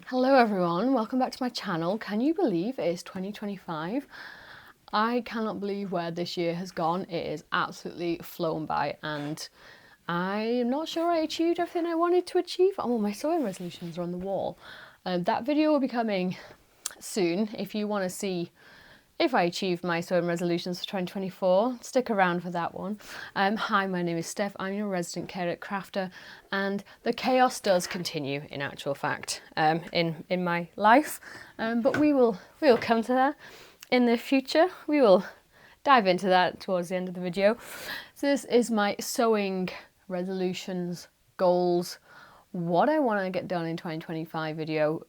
Hello everyone, welcome back to my channel. Can you believe it is 2025? I cannot believe where this year has gone. It is absolutely flown by and I'm not sure I achieved everything I wanted to achieve. Oh, my sewing resolutions are on the wall. That video will be coming soon. If you want to see if I achieve my sewing resolutions for 2024, stick around for that one. Hi, my name is Steph. I'm your resident carer crafter, and the chaos does continue in actual fact in my life. But we'll come to that in the future. We will dive into that towards the end of the video. So this is my sewing resolutions, goals, what I want to get done in 2025 video.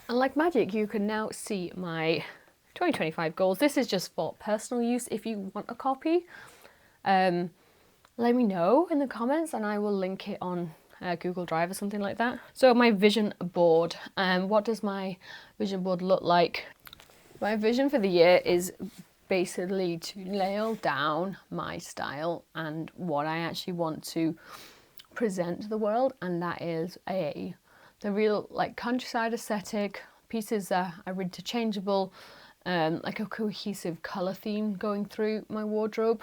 And like magic, you can now see my 2025 goals. This is just for personal use. If you want a copy, let me know in the comments and I will link it on Google Drive or something like that. So my vision board, what does my vision board look like? My vision for the year is basically to nail down my style and what I actually want to present to the world, and that is the real like countryside aesthetic, pieces that are interchangeable, like a cohesive colour theme going through my wardrobe.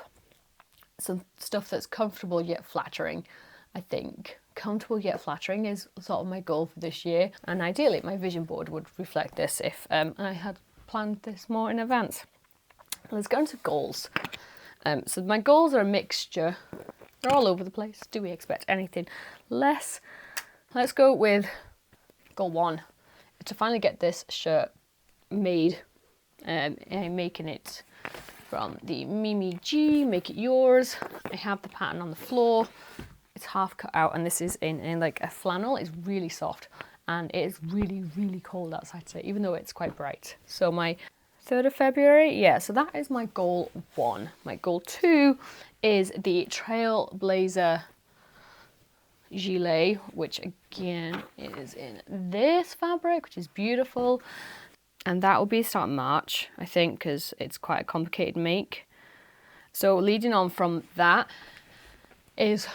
Some stuff that's comfortable yet flattering, I think. Comfortable yet flattering is sort of my goal for this year, and ideally my vision board would reflect this if I had planned this more in advance. Let's go into goals. So my goals are a mixture. They're all over the place. Do we expect anything less? Let's go with goal 1, to finally get this shirt made. I'm making it from the Mimi G, Make It Yours. I have the pattern on the floor. It's half cut out, and this is in like a flannel. It's really soft, and it is really, really cold outside today, even though it's quite bright. So my 3rd of February, yeah, so that is my goal 1. My goal 2 is the trailblazer gilet, which again is in this fabric, which is beautiful. And that will be start March, I think, because it's quite a complicated make. So leading on from that is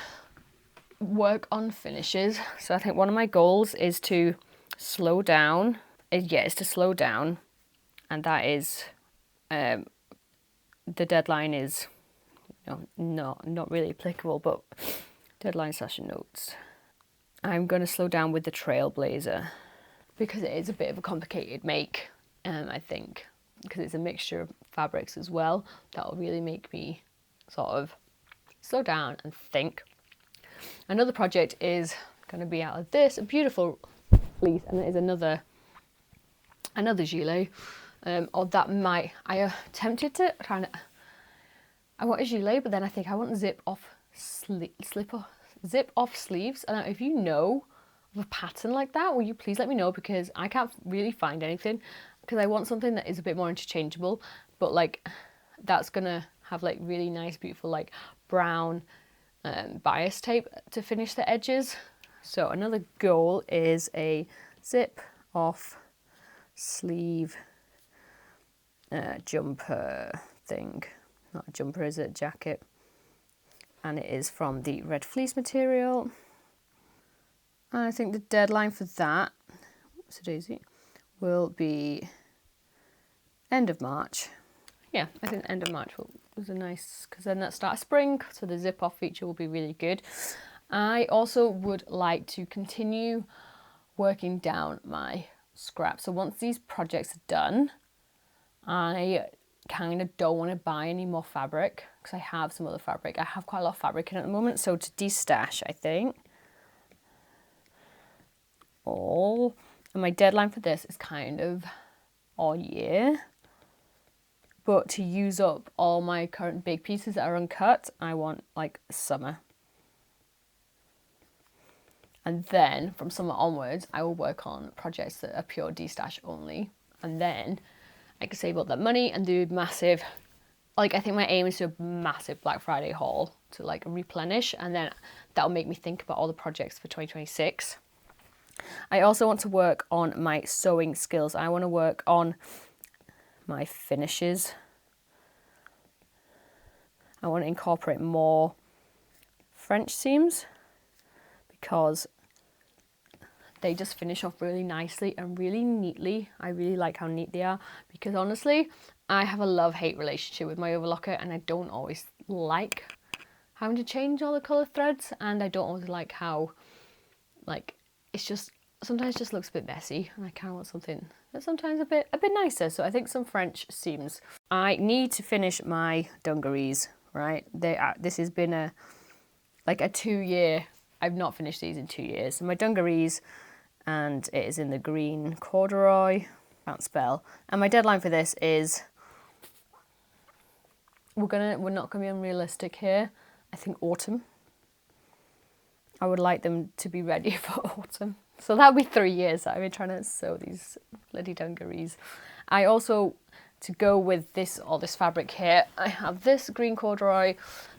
work on finishes. So I think one of my goals is to slow down. Is to slow down. And that is, the deadline is not really applicable, but deadline session notes. I'm going to slow down with the trailblazer because it is a bit of a complicated make. I think because it's a mixture of fabrics as well, that will really make me sort of slow down and think. Another project is going to be out of this, a beautiful fleece, and it is another gilet. Or that might, I attempted to I want a gilet, but then I think I want zip off sleeves. I don't know if you know of a pattern like that, will you please let me know, because I can't really find anything, because I want something that is a bit more interchangeable, but like that's gonna have like really nice beautiful like brown bias tape to finish the edges. So another goal is a zip off sleeve jumper thing. Not a jumper, is it? Jacket. And it is from the red fleece material. And I think the deadline for that, daisy, will be end of March. Yeah, I think end of March was a nice, because then that starts spring, so the zip off feature will be really good. I also would like to continue working down my scrap. So once these projects are done, I kind of don't want to buy any more fabric because I have some other fabric. I have quite a lot of fabric in at the moment, so to destash, I think. And my deadline for this is kind of all year, but to use up all my current big pieces that are uncut, I want like summer. And then from summer onwards, I will work on projects that are pure destash only, and then I can save up that money and do massive, like I think my aim is to do a massive Black Friday haul to like replenish, and then that'll make me think about all the projects for 2026. I also want to work on my sewing skills. I want to work on my finishes. I want to incorporate more French seams because they just finish off really nicely and really neatly. I really like how neat they are, because honestly, I have a love-hate relationship with my overlocker, and I don't always like having to change all the colour threads, and I don't always like how, like, it's just, sometimes it just looks a bit messy, and I kind of want something that's sometimes a bit nicer. So I think some French seams. I need to finish my dungarees, right? This has been a 2-year, I've not finished these in 2 years. So my dungarees, and it is in the green corduroy, can't spell. And my deadline for this is, we're not gonna be unrealistic here. I think autumn. I would like them to be ready for autumn. So that'll be 3 years that I've been trying to sew these bloody dungarees. I also, to go with all this fabric here, I have this green corduroy,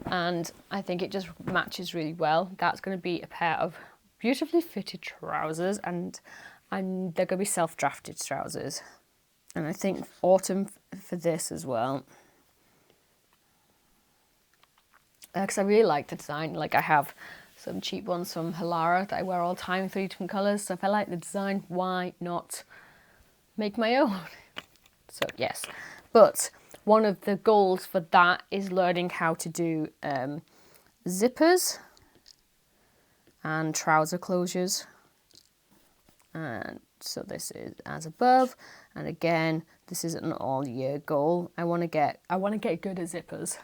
and I think it just matches really well. That's going to be a pair of beautifully fitted trousers, and they're going to be self-drafted trousers. And I think autumn for this as well. Because I really like the design. Like, I have some cheap ones from Halara that I wear all the time in 3 different colours. So if I like the design, why not make my own? So yes, but one of the goals for that is learning how to do zippers and trouser closures. And so this is as above, and again, this is an all-year goal. I want to get good at zippers.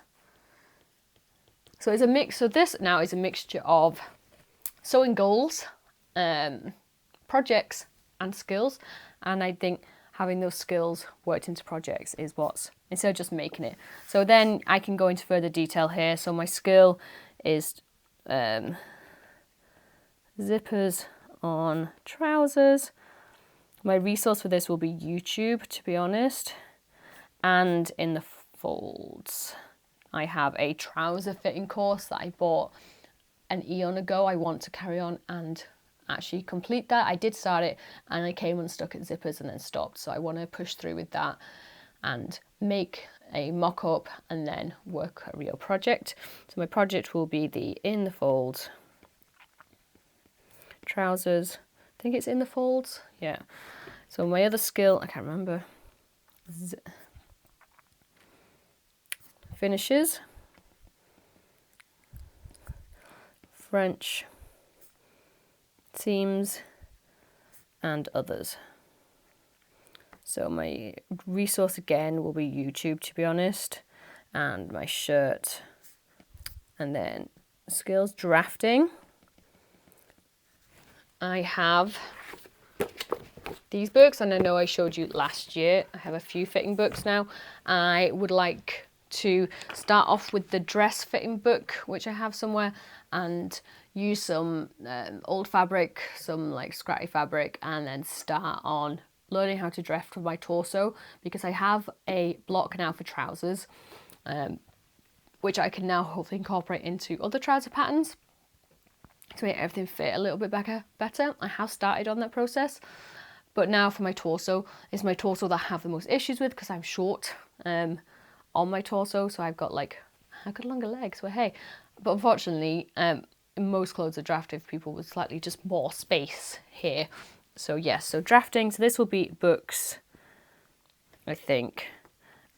So it's a mix. So this now is a mixture of sewing goals, projects, and skills. And I think having those skills worked into projects is what's, instead of just making it. So then I can go into further detail here. So my skill is zippers on trousers. My resource for this will be YouTube, to be honest. And in the folds, I have a trouser fitting course that I bought an eon ago. I want to carry on and actually complete that. I did start it, and I came unstuck at zippers and then stopped. So I want to push through with that and make a mock-up and then work a real project. So my project will be the in the folds trousers. I think it's in the folds. Yeah. So my other skill, I can't remember. Finishes. French seams and others. So my resource again will be YouTube, to be honest, and my shirt. And then skills drafting. I have these books, and I know I showed you last year. I have a few fitting books now. I would like to start off with the dress fitting book, which I have somewhere, and use some old fabric, some like scratchy fabric, and then start on learning how to dress for my torso, because I have a block now for trousers, which I can now hopefully incorporate into other trouser patterns to make everything fit a little bit better. I have started on that process, but now for my torso, it's my torso that I have the most issues with, because I'm short on my torso, so I've got longer legs, well hey. But unfortunately, most clothes are drafted for people with slightly just more space here. So yes, so drafting, so this will be books, I think,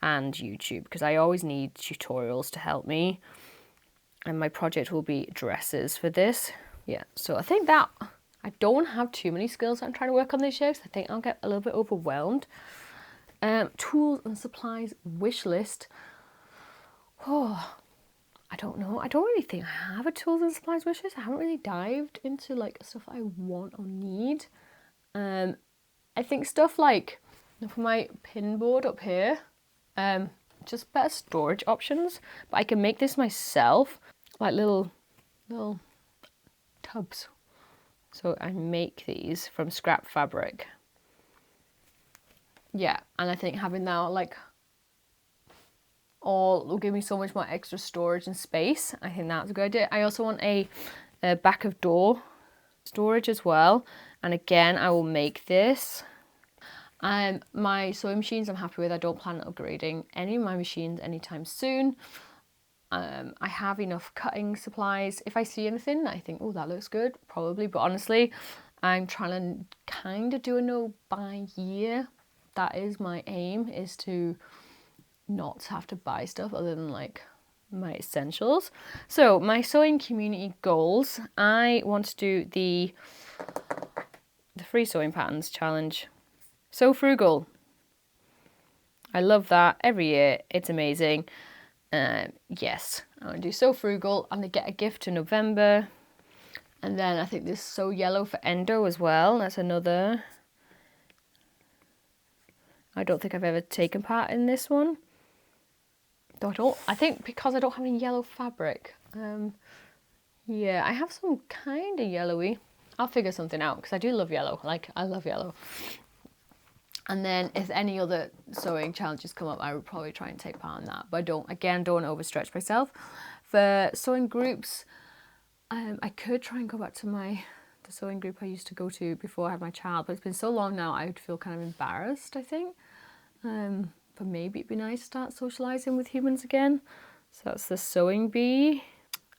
and YouTube, because I always need tutorials to help me. And my project will be dresses for this. Yeah, so I think that I don't have too many skills that I'm trying to work on this year, because I think I'll get a little bit overwhelmed. Tools and supplies wish list. Oh, I don't know. I don't really think I have a tools and supplies wish list. I haven't really dived into like stuff I want or need. I think stuff like for my pin board up here, just better storage options. But I can make this myself, like little tubs. So I make these from scrap fabric. Yeah, and I think having that like all will give me so much more extra storage and space. I think that's a good idea. I also want a back of door storage as well. And again, I will make this. My sewing machines I'm happy with. I don't plan on upgrading any of my machines anytime soon. I have enough cutting supplies. If I see anything that I think, oh, that looks good, probably. But honestly, I'm trying to kind of do a no buy year. That is my aim, is to not have to buy stuff other than like my essentials. So my sewing community goals, I want to do the free sewing patterns challenge. So frugal. I love that every year. It's amazing. Yes, I want to do So Frugal, and I get a gift in November. And then I think there's So Yellow for Endo as well. That's another. I don't think I've ever taken part in this one. Though I think because I don't have any yellow fabric. Yeah, I have some kind of yellowy. I'll figure something out because I do love yellow. Like, I love yellow. And then if any other sewing challenges come up, I would probably try and take part in that. But don't overstretch myself. For sewing groups, I could try and go back to the sewing group I used to go to before I had my child. But it's been so long now, I would feel kind of embarrassed, I think. But maybe it'd be nice to start socialising with humans again. So that's the sewing bee.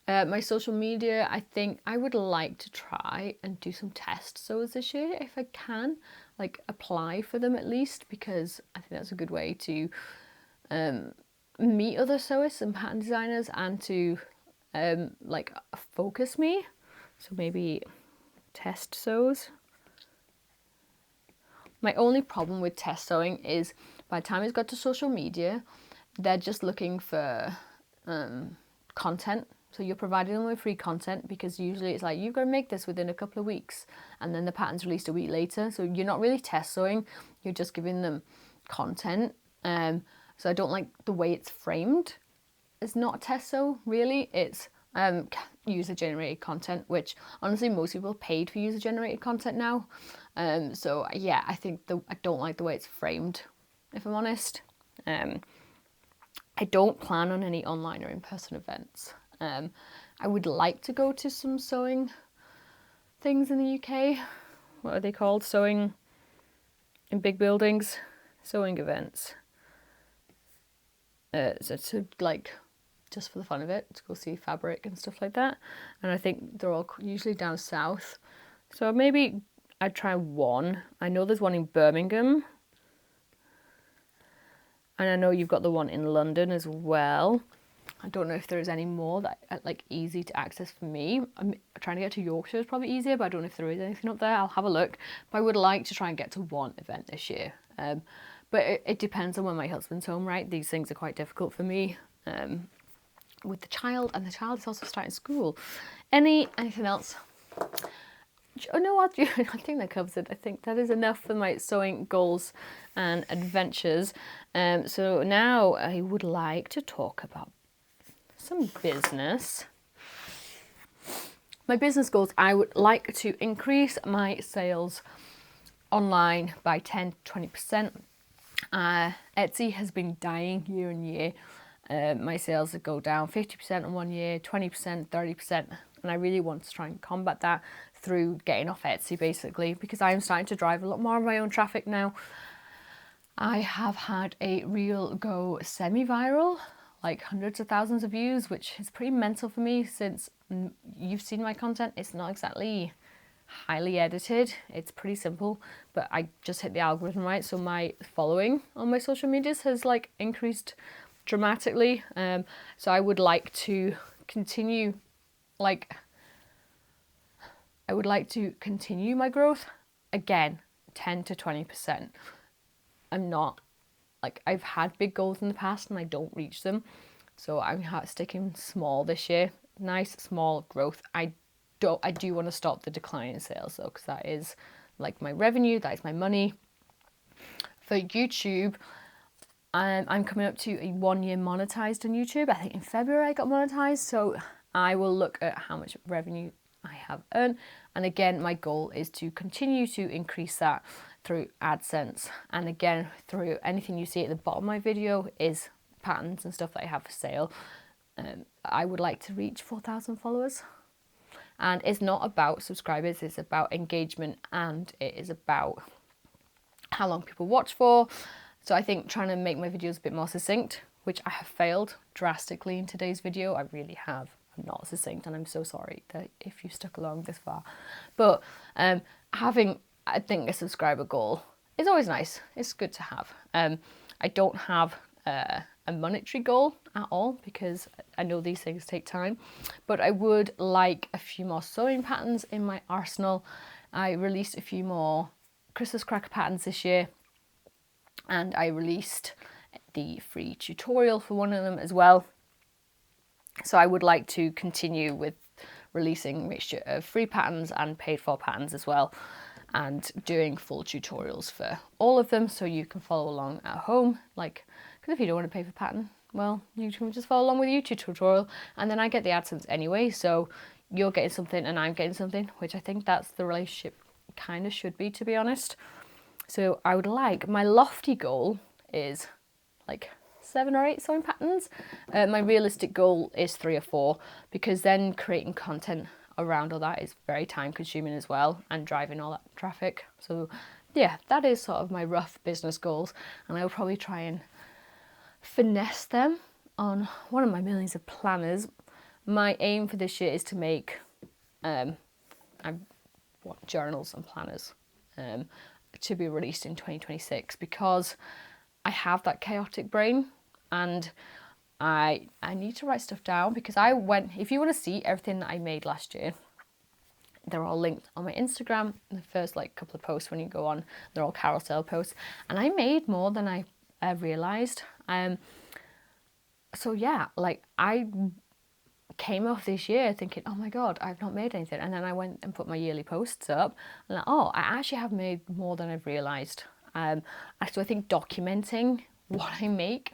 My social media, I think I would like to try and do some test sews this year if I can. Like, apply for them at least, because I think that's a good way to meet other sewists and pattern designers, and to like focus me. So maybe test sews. My only problem with test sewing is by the time it's got to social media, they're just looking for content. So you're providing them with free content, because usually it's like, you've got to make this within a couple of weeks, and then the pattern's released a week later. So you're not really test sewing, you're just giving them content. So I don't like the way it's framed. It's not a test sew, really. It's user-generated content, which honestly most people paid for user-generated content now. So yeah, I think I don't like the way it's framed, if I'm honest. I don't plan on any online or in-person events. I would like to go to some sewing things in the UK. What are they called? Sewing in big buildings? Sewing events. So to like, just for the fun of it, to go see fabric and stuff like that. And I think they're all usually down south. So maybe I'd try one. I know there's one in Birmingham. And I know you've got the one in London as well. I don't know if there's any more that are like easy to access for me. I'm trying to get to Yorkshire is probably easier, but I don't know if there is anything up there. I'll have a look. But I would like to try and get to one event this year. But it depends on when my husband's home, right? These things are quite difficult for me with the child, and the child is also starting school. Anything else? Oh no, I think that covers it. I think that is enough for my sewing goals and adventures. So now I would like to talk about some business. My business goals, I would like to increase my sales online by 10-20%. Etsy has been dying year on year. My sales go down 50% in 1 year, 20%, 30%. And I really want to try and combat that through getting off Etsy, basically, because I am starting to drive a lot more of my own traffic now. I have had a reel go semi-viral, like hundreds of thousands of views, which is pretty mental for me, since you've seen my content. It's not exactly highly edited. It's pretty simple, but I just hit the algorithm right. So my following on my social medias has like increased dramatically. So I would like to continue my growth. Again, 10-20%. I'm not, like, I've had big goals in the past and I don't reach them. So I'm sticking small this year. Nice, small growth. I do want to stop the decline in sales though, because that is like my revenue, that is my money. For YouTube, I'm coming up to a 1 year monetized on YouTube. I think in February I got monetized. So I will look at how much revenue I have earned. And again, my goal is to continue to increase that through AdSense. And again, through anything you see at the bottom of my video is patterns and stuff that I have for sale. I would like to reach 4,000 followers. And it's not about subscribers, it's about engagement, and it is about how long people watch for. So I think trying to make my videos a bit more succinct, which I have failed drastically in today's video. I really have. not succinct, and I'm so sorry that if you stuck along this far. But having, I think, a subscriber goal is always nice. It's good to have. I don't have a monetary goal at all because I know these things take time, but I would like a few more sewing patterns in my arsenal. I released a few more Christmas cracker patterns this year, and I released the free tutorial for one of them as well. So I would like to continue with releasing a mixture of free patterns and paid for patterns as well, and doing full tutorials for all of them so you can follow along at home. Like, because if you don't want to pay for pattern, well, you can just follow along with a YouTube tutorial, and then I get the AdSense anyway, so you're getting something and I'm getting something, which I think that's the relationship kind of should be, to be honest. So I would like, my lofty goal is like 7 or 8 sewing patterns. My realistic goal is 3 or 4, because then creating content around all that is very time consuming as well, and driving all that traffic. So yeah, that is sort of my rough business goals, and I will probably try and finesse them on one of my millions of planners. My aim for this year is to make journals and planners to be released in 2026, because I have that chaotic brain, and I need to write stuff down, because if you want to see everything that I made last year, they're all linked on my Instagram. The first couple of posts when you go on, they're all carousel posts, and I made more than I realised. So yeah, I came off this year thinking, oh my god, I've not made anything, and then I went and put my yearly posts up, and oh, I actually have made more than I've realised. So I think documenting what I make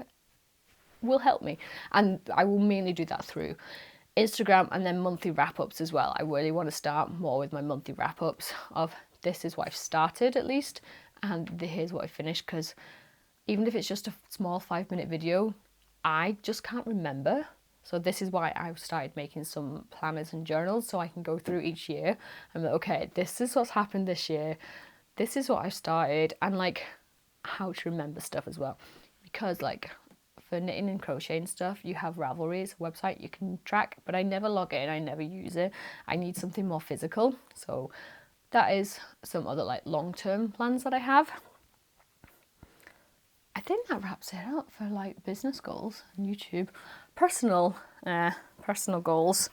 will help me, and I will mainly do that through Instagram, and then monthly wrap-ups as well. I really want to start more with my monthly wrap-ups of this is what I've started at least, and here's what I finished, because even if it's just a small 5-minute video, I just can't remember. So this is why I've started making some planners and journals, so I can go through each year and be like, okay, this is what's happened this year, this is what I've started, and how to remember stuff as well. Because for knitting and crocheting stuff, you have Ravelry, it's a website you can track, but I never log in, I never use it. I need something more physical. So that is some other long-term plans that I have. I think that wraps it up for business goals and YouTube. Personal goals.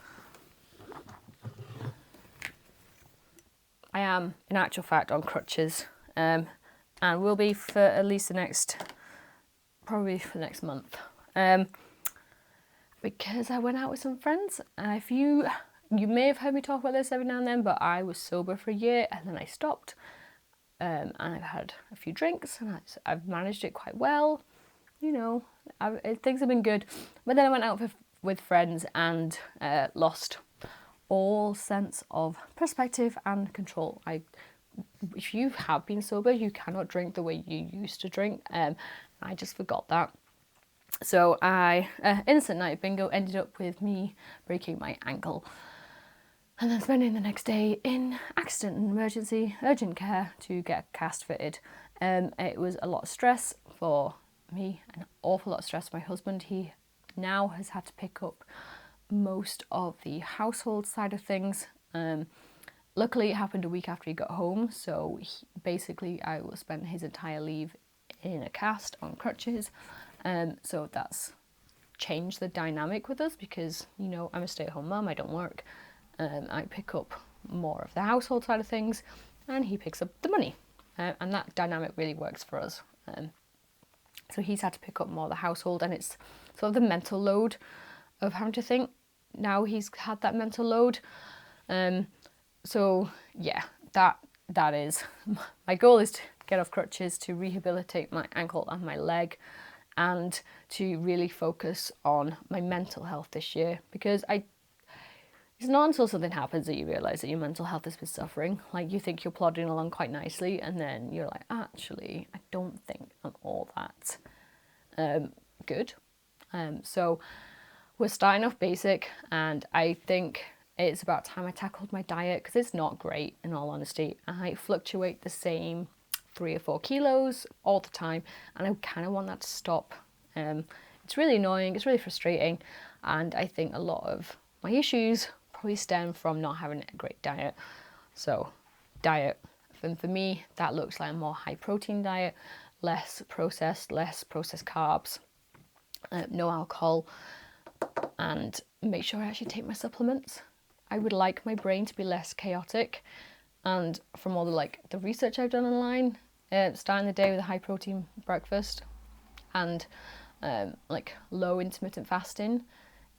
I am, in actual fact, on crutches, and will be for at least probably for the next month, because I went out with some friends. If you may have heard me talk about this every now and then, but I was sober for a year and then I stopped, and I've had a few drinks, and I've managed it quite well. Things have been good, but then I went out with friends and lost all sense of perspective and control. If you have been sober, you cannot drink the way you used to drink. I just forgot that. So innocent night bingo ended up with me breaking my ankle, and then spending the next day in accident and emergency urgent care to get a cast fitted. It was a lot of stress for me, an awful lot of stress for my husband. He now has had to pick up most of the household side of things. Luckily it happened a week after he got home, so basically I will spend his entire leave in a cast on crutches. So that's changed the dynamic with us, because I'm a stay-at-home mum, I don't work. I pick up more of the household side of things, and he picks up the money, and that dynamic really works for us. So he's had to pick up more of the household, and it's sort of the mental load of having to think. Now he's had that mental load. So yeah, that is my goal, is to get off crutches, to rehabilitate my ankle and my leg, and to really focus on my mental health this year, because it's not until something happens that you realise that your mental health has been suffering. You think you're plodding along quite nicely, and then you're like, actually, I don't think I'm all that good. So we're starting off basic, and I think it's about time I tackled my diet, because it's not great, in all honesty. I fluctuate the same 3 or 4 kilos all the time, and I kind of want that to stop. It's really annoying, it's really frustrating, and I think a lot of my issues probably stem from not having a great diet. So diet, and for me, that looks like a more high protein diet, less processed carbs, no alcohol, and make sure I actually take my supplements. I would like my brain to be less chaotic, and from all the research I've done online, starting the day with a high protein breakfast and low intermittent fasting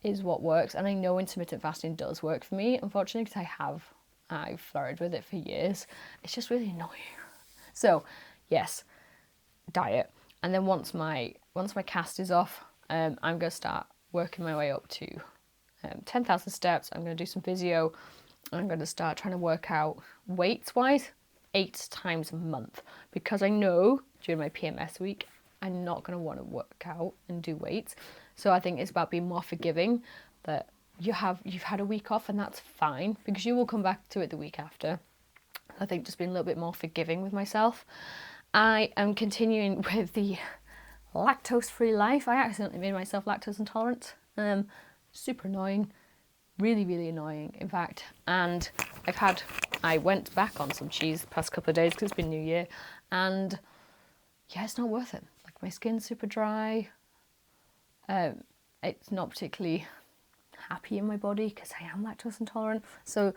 is what works. And I know intermittent fasting does work for me, unfortunately, because I've flirted with it for years. It's just really annoying. So yes, diet. And then once my cast is off, I'm going to start working my way up to 10,000 steps. I'm going to do some physio. I'm going to start trying to work out weights wise 8 times a month, because I know during my PMS week I'm not going to want to work out and do weights. So I think it's about being more forgiving, that you've had a week off and that's fine, because you will come back to it the week after. I think just being a little bit more forgiving with myself. I am continuing with the lactose-free life. I accidentally made myself lactose intolerant. Super annoying. Really, really annoying, in fact. And I went back on some cheese the past couple of days because it's been New Year, and yeah, it's not worth it. Like, my skin's super dry. It's not particularly happy in my body because I am lactose intolerant. So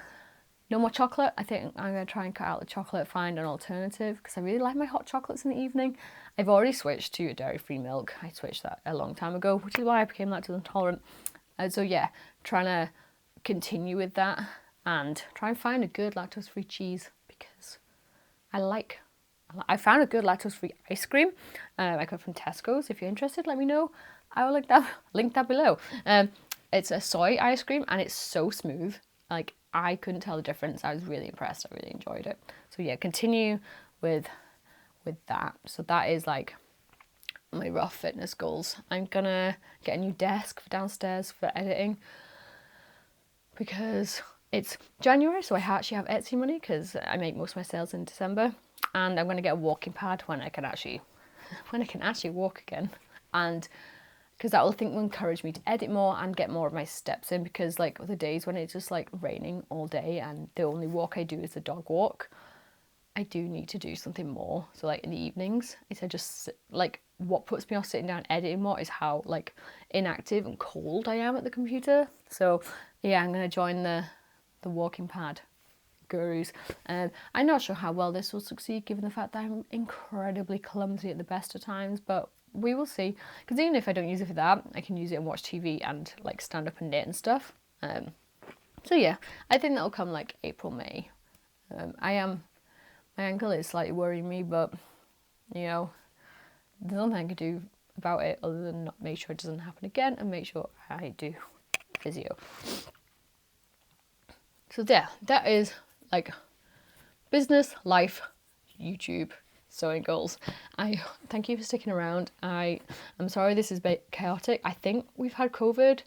no more chocolate. I think I'm going to try and cut out the chocolate, find an alternative, because I really like my hot chocolates in the evening. I've already switched to dairy-free milk. I switched that a long time ago, which is why I became lactose intolerant. So yeah, trying to continue with that and try and find a good lactose-free cheese, because I found a good lactose-free ice cream. I got it from Tesco's. If you're interested, let me know. I will link that below. It's a soy ice cream and it's so smooth. Like, I couldn't tell the difference. I was really impressed. I really enjoyed it. So yeah, continue with that. So that is like my rough fitness goals. I'm gonna get a new desk for downstairs for editing, because it's January, so I actually have Etsy money because I make most of my sales in December, and I'm going to get a walking pad when I can actually walk again, and because that will encourage me to edit more and get more of my steps in, because like the days when it's just like raining all day and the only walk I do is the dog walk, I do need to do something more. So like in the evenings, instead of just like, what puts me off sitting down editing more is how like inactive and cold I am at the computer. So yeah, I'm going to join the walking pad gurus. I'm not sure how well this will succeed, given the fact that I'm incredibly clumsy at the best of times, but we will see. Because even if I don't use it for that, I can use it and watch TV and like stand up and knit and stuff. So yeah, I think that'll come like April, May. My ankle is slightly worrying me, but you know, there's nothing I can do about it other than not make sure it doesn't happen again and make sure I do physio. So yeah, that is like business, life, YouTube, sewing goals. I thank you for sticking around. I'm sorry this is a bit chaotic. I think we've had COVID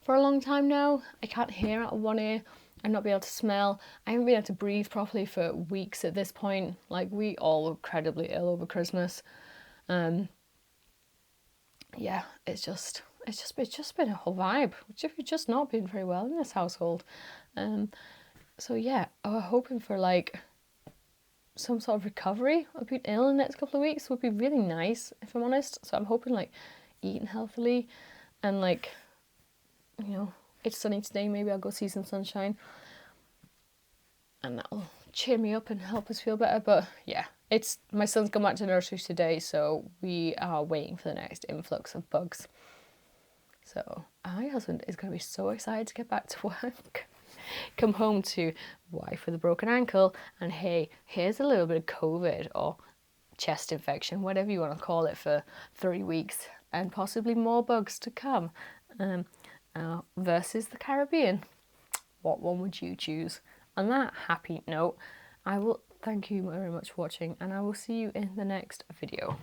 for a long time now. I can't hear out of one ear. I'm not be able to smell. I haven't been able to breathe properly for weeks at this point. Like, we all were incredibly ill over Christmas. Yeah, it's just been a whole vibe. We've just not been very well in this household. So yeah, I'm hoping for like some sort of recovery. I've been ill in the next couple of weeks would be really nice, if I'm honest. So I'm hoping like eating healthily and like, you know, it's sunny today, maybe I'll go see some sunshine and that'll cheer me up and help us feel better. But yeah, my son's gone back to nursery today, so we are waiting for the next influx of bugs. So my husband is going to be so excited to get back to work. Come home to wife with a broken ankle, and hey, here's a little bit of COVID or chest infection, whatever you want to call it, for 3 weeks, and possibly more bugs to come. Versus the Caribbean. What one would you choose? On that happy note, I will thank you very much for watching, and I will see you in the next video.